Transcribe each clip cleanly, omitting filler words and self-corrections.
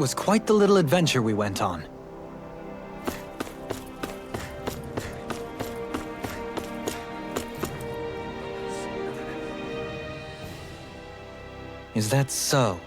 was quite the little adventure we went on. Is that so?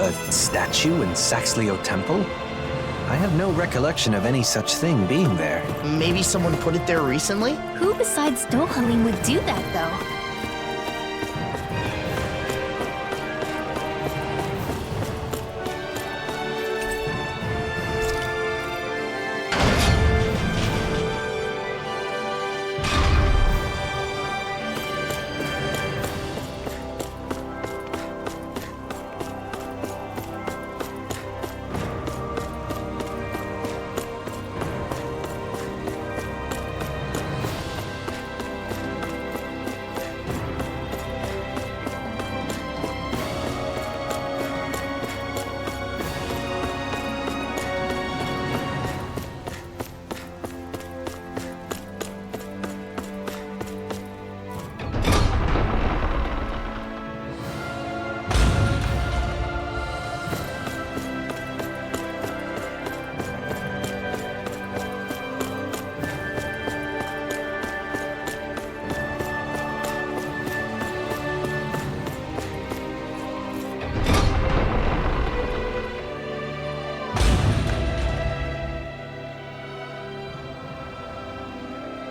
A statue in Saxleo Temple? I have no recollection of any such thing being there. Maybe someone put it there recently? Who besides Dohalim would do that, though?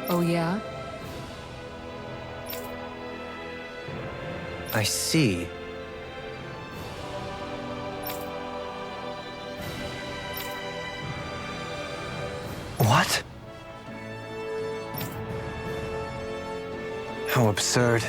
Oh, yeah? I see. What? How absurd.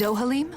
Dohalim?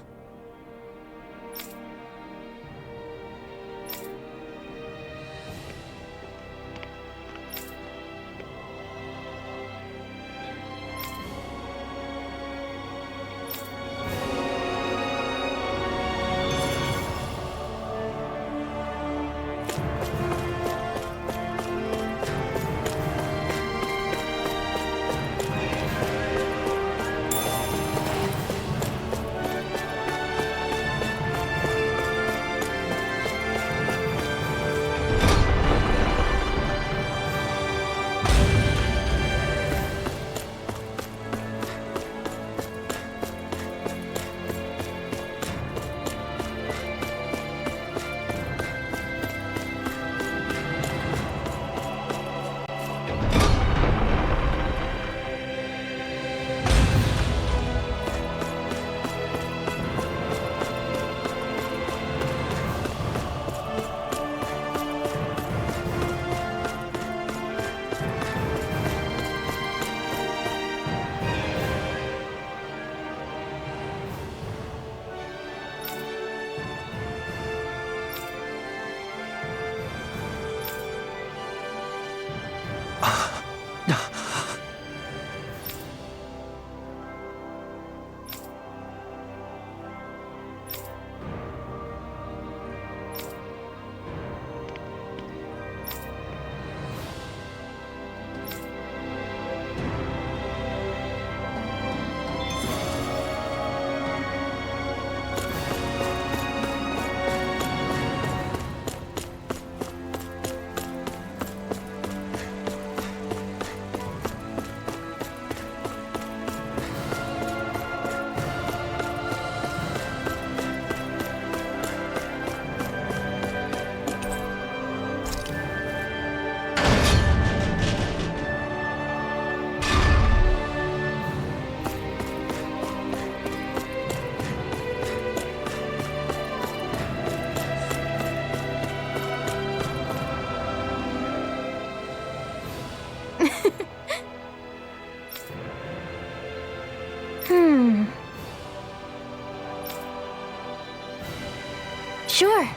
Sure.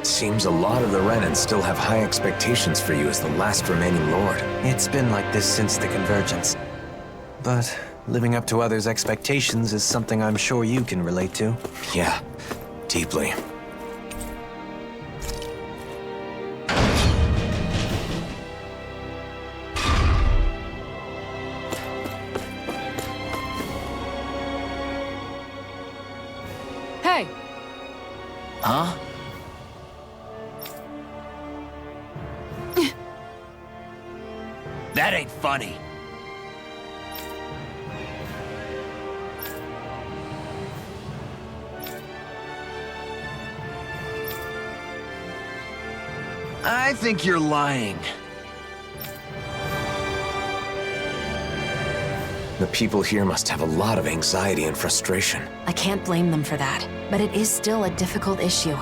Seems a lot of the Renans still have high expectations for you as the last remaining lord. It's been like this since the Convergence. But living up to others' expectations is something I'm sure you can relate to. Yeah, deeply. Hey! Huh? That ain't funny. I think you're lying. The people here must have a lot of anxiety and frustration. I can't blame them for that, but it is still a difficult issue.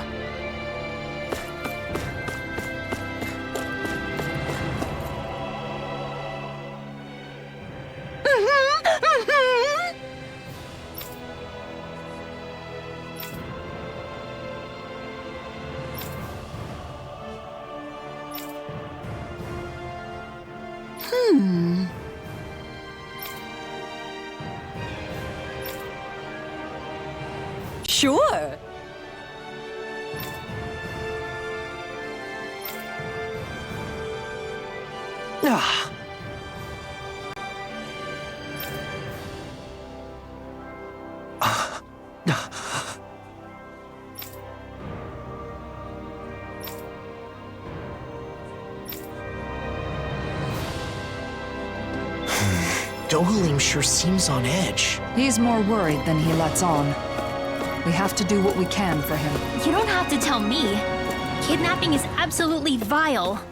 Sure. Ah. Dohalim sure seems on edge. He's more worried than he lets on. We have to do what we can for him. You don't have to tell me. Kidnapping is absolutely vile.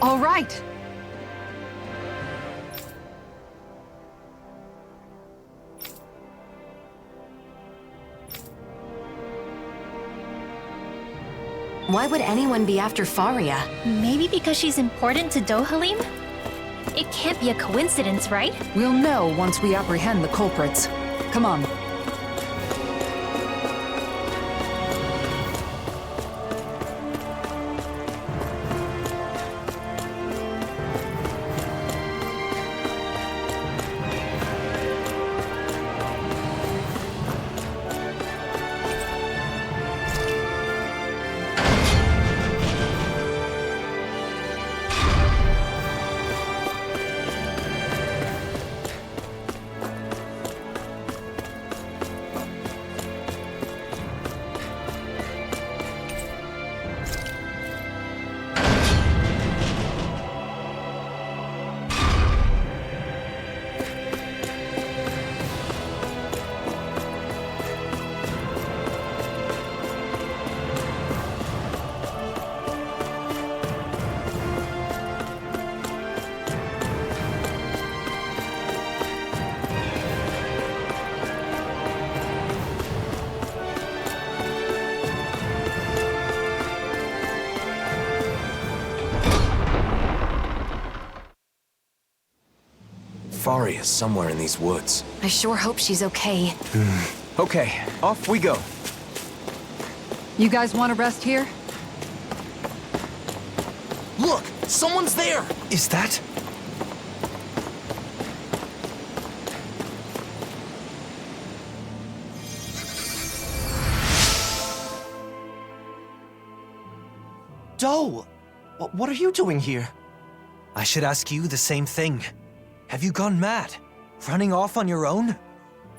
All right! Why would anyone be after Faria? Maybe because she's important to Dohalim? It can't be a coincidence, right? We'll know once we apprehend the culprits. Come on. Faria is somewhere in these woods. I sure hope she's okay. Okay, off we go. You guys want to rest here? Look! Someone's there! Is that? Doe! What are you doing here? I should ask you the same thing. Have you gone mad? Running off on your own?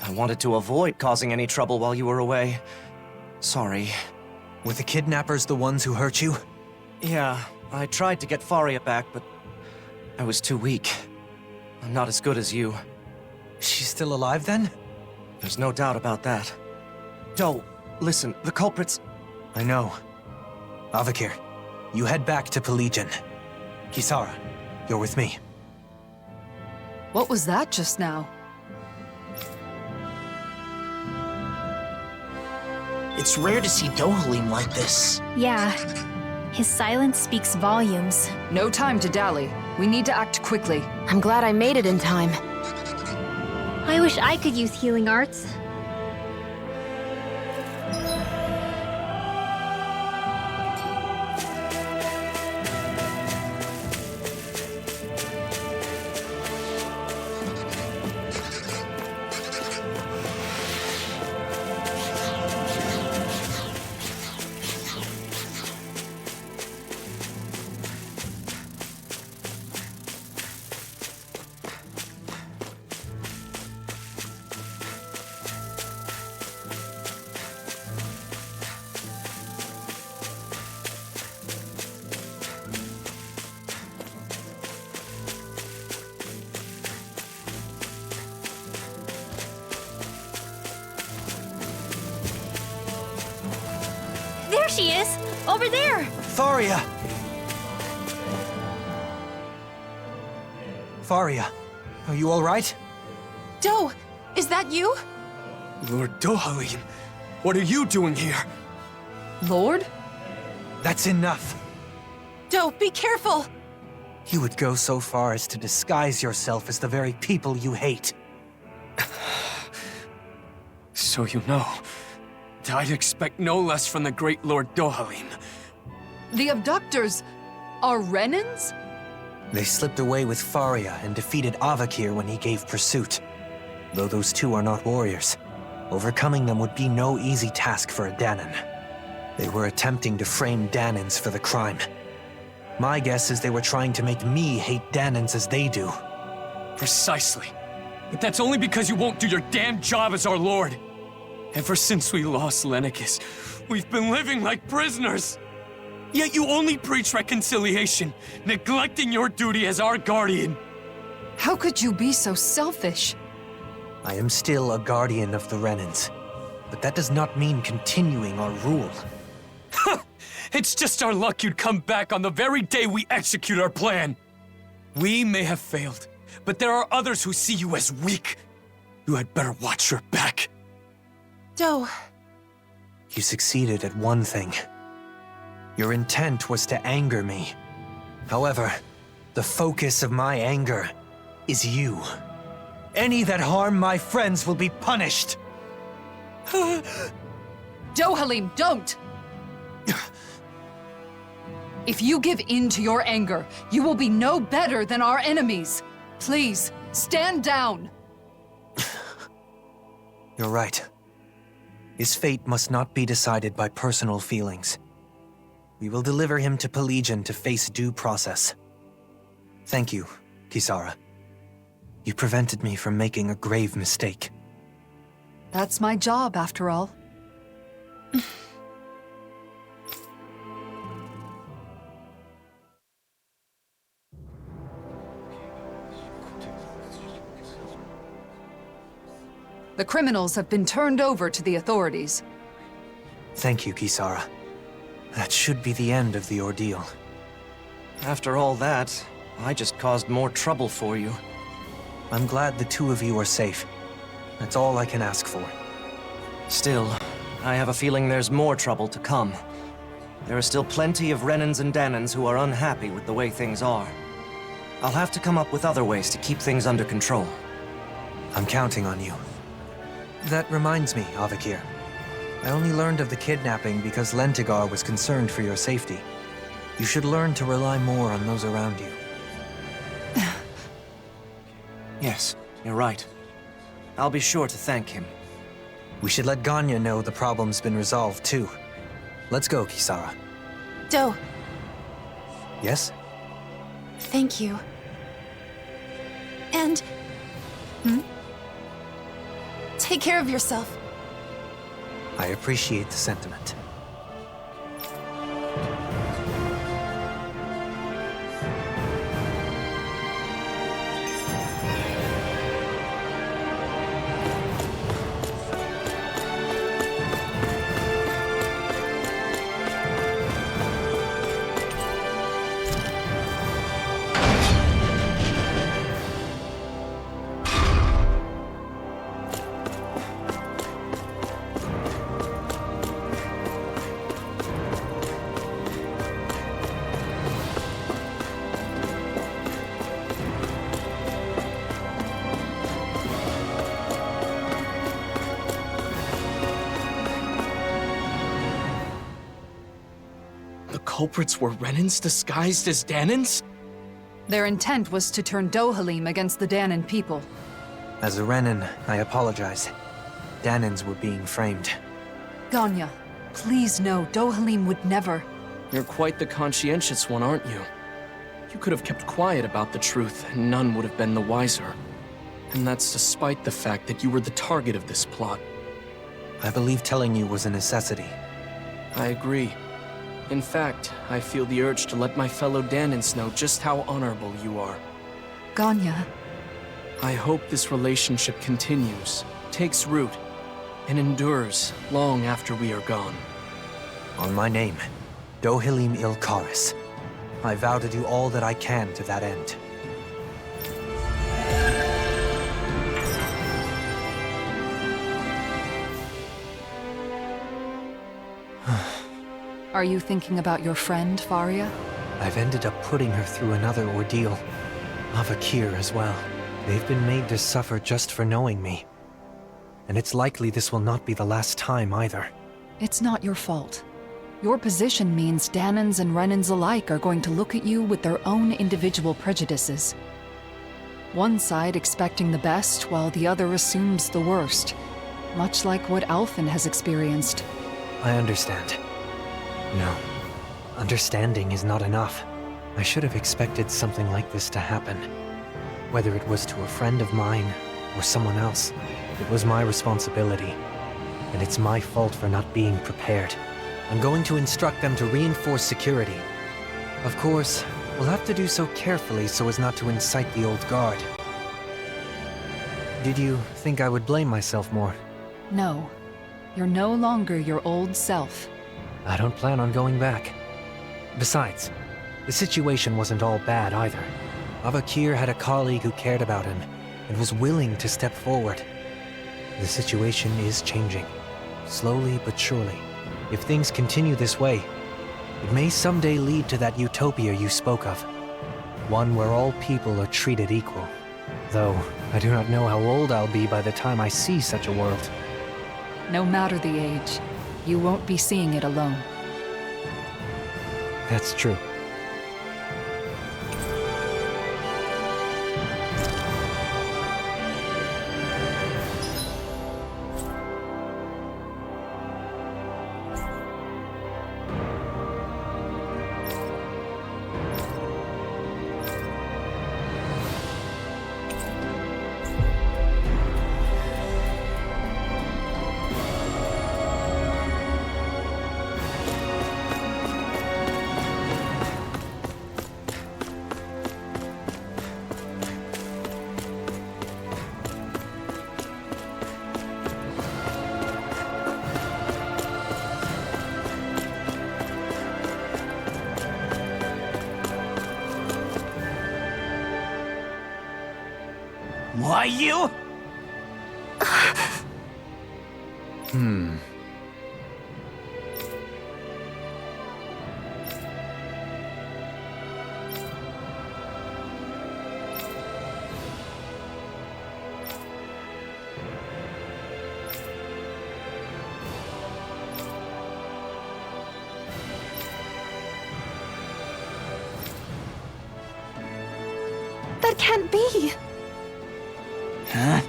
I wanted to avoid causing any trouble while you were away. Sorry. Were the kidnappers the ones who hurt you? Yeah, I tried to get Faria back, but I was too weak. I'm not as good as you. She's still alive then? There's no doubt about that. Doe, listen, the culprits... I know. Avakir, you head back to Pelegion. Kisara, you're with me. What was that just now? It's rare to see Dohalim like this. Yeah. His silence speaks volumes. No time to dally. We need to act quickly. I'm glad I made it in time. I wish I could use healing arts. There she is! Over there! Faria! Faria, are you all right? Doe, is that you? Lord Dohalim, what are you doing here? Lord? That's enough. Doe, be careful! You would go so far as to disguise yourself as the very people you hate. So you know. I'd expect no less from the great Lord Dohalim. The abductors are Renans? They slipped away with Faria and defeated Avakir when he gave pursuit. Though those two are not warriors, overcoming them would be no easy task for a Danan. They were attempting to frame Danans for the crime. My guess is they were trying to make me hate Danans as they do. Precisely. But that's only because you won't do your damn job as our lord. Ever since we lost Lennicus, we've been living like prisoners. Yet you only preach reconciliation, neglecting your duty as our guardian. How could you be so selfish? I am still a guardian of the Renans, but that does not mean continuing our rule. It's just our luck you'd come back on the very day we execute our plan. We may have failed, but there are others who see you as weak. You had better watch your back. Doe. You succeeded at one thing. Your intent was to anger me. However, the focus of my anger is you. Any that harm my friends will be punished. Dohalim, don't! If you give in to your anger, you will be no better than our enemies. Please, stand down! You're right. His fate must not be decided by personal feelings. We will deliver him to Pelegion to face due process. Thank you, Kisara. You prevented me from making a grave mistake. That's my job, after all. The criminals have been turned over to the authorities. Thank you, Kisara. That should be the end of the ordeal. After all that, I just caused more trouble for you. I'm glad the two of you are safe. That's all I can ask for. Still, I have a feeling there's more trouble to come. There are still plenty of Renans and Danans who are unhappy with the way things are. I'll have to come up with other ways to keep things under control. I'm counting on you. That reminds me, Avakir. I only learned of the kidnapping because Lentigar was concerned for your safety. You should learn to rely more on those around you. Yes, you're right. I'll be sure to thank him. We should let Ganya know the problem's been resolved, too. Let's go, Kisara. Do, Yes? thank you. And... Take care of yourself. I appreciate the sentiment. Culprits were Renans disguised as Danans? Their intent was to turn Dohalim against the Danan people. As a Renan, I apologize. Danans were being framed. Ganya, please know Dohalim would never... You're quite the conscientious one, aren't you? You could have kept quiet about the truth, and none would have been the wiser. And that's despite the fact that you were the target of this plot. I believe telling you was a necessity. I agree. In fact, I feel the urge to let my fellow Danans know just how honorable you are. Ganya, I hope this relationship continues, takes root, and endures long after we are gone. On my name, Dohalim Ilkaris. I vow to do all that I can to that end. are you thinking about your friend, Faria? I've ended up putting her through another ordeal. Avakir as well. They've been made to suffer just for knowing me. And it's likely this will not be the last time either. It's not your fault. Your position means Danans and Renans alike are going to look at you with their own individual prejudices. One side expecting the best, while the other assumes the worst. Much like what Alphen has experienced. I understand. No. Understanding is not enough. I should have expected something like this to happen. Whether it was to a friend of mine, or someone else, it was my responsibility. And it's my fault for not being prepared. I'm going to instruct them to reinforce security. Of course, we'll have to do so carefully so as not to incite the old guard. Did you think I would blame myself more? No. You're no longer your old self. I don't plan on going back. Besides, the situation wasn't all bad either. Avakir had a colleague who cared about him and was willing to step forward. The situation is changing, slowly but surely. If things continue this way, it may someday lead to that utopia you spoke of. One where all people are treated equal. Though, I do not know how old I'll be by the time I see such a world. No matter the age, you won't be seeing it alone. That's true. Why you? That can't be! Huh?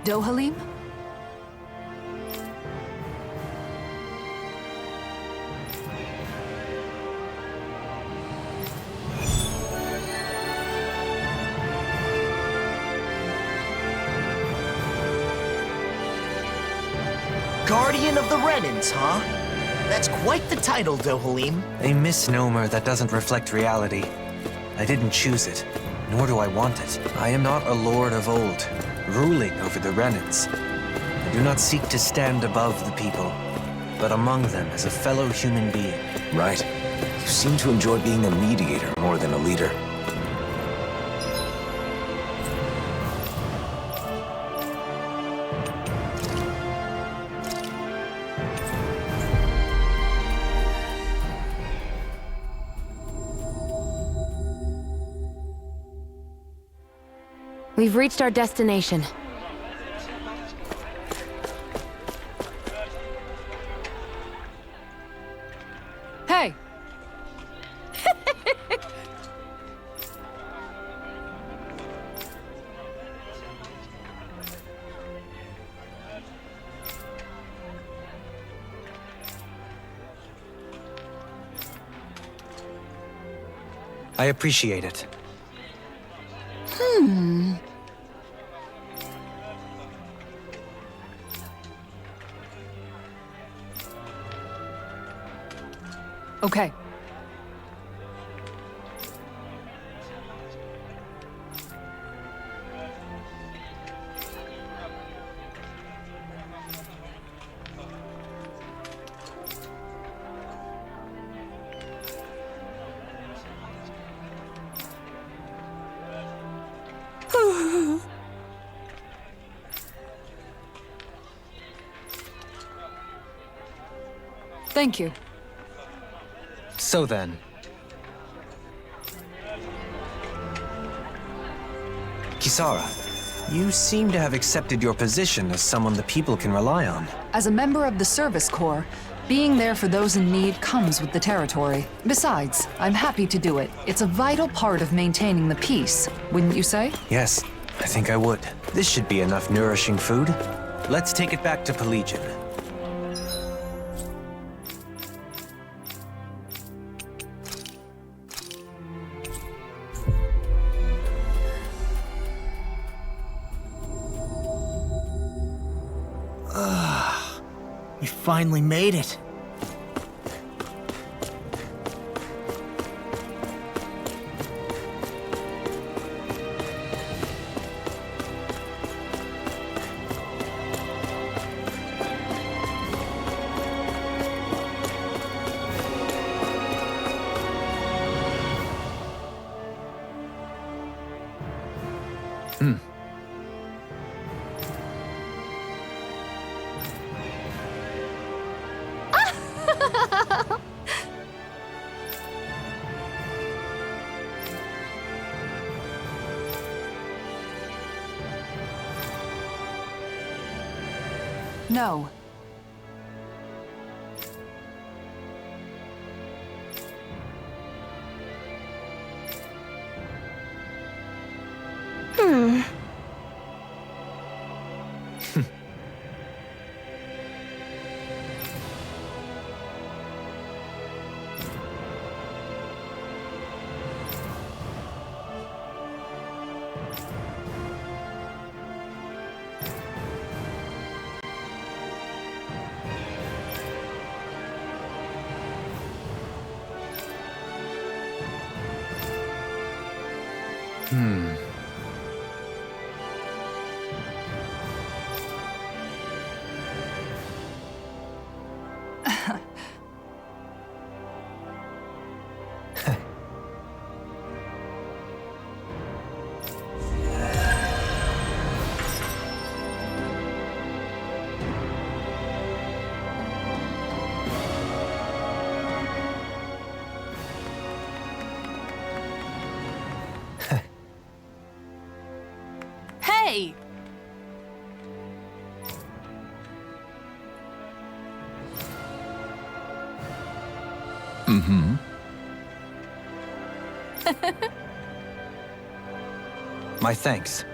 Dohalim? Guardian of the Renans, huh? That's quite the title, Dohalim. A misnomer that doesn't reflect reality. I didn't choose it, nor do I want it. I am not a lord of old, ruling over the Renans. I do not seek to stand above the people, but among them as a fellow human being. Right. You seem to enjoy being a mediator more than a leader. We've reached our destination. Hey! I appreciate it. Okay. Thank you. So then... Kisara, you seem to have accepted your position as someone the people can rely on. As a member of the Service Corps, being there for those in need comes with the territory. Besides, I'm happy to do it. It's a vital part of maintaining the peace, wouldn't you say? Yes, I think I would. This should be enough nourishing food. Let's take it back to Pelegion. We finally made it. No. Hey! Mm-hmm. My thanks.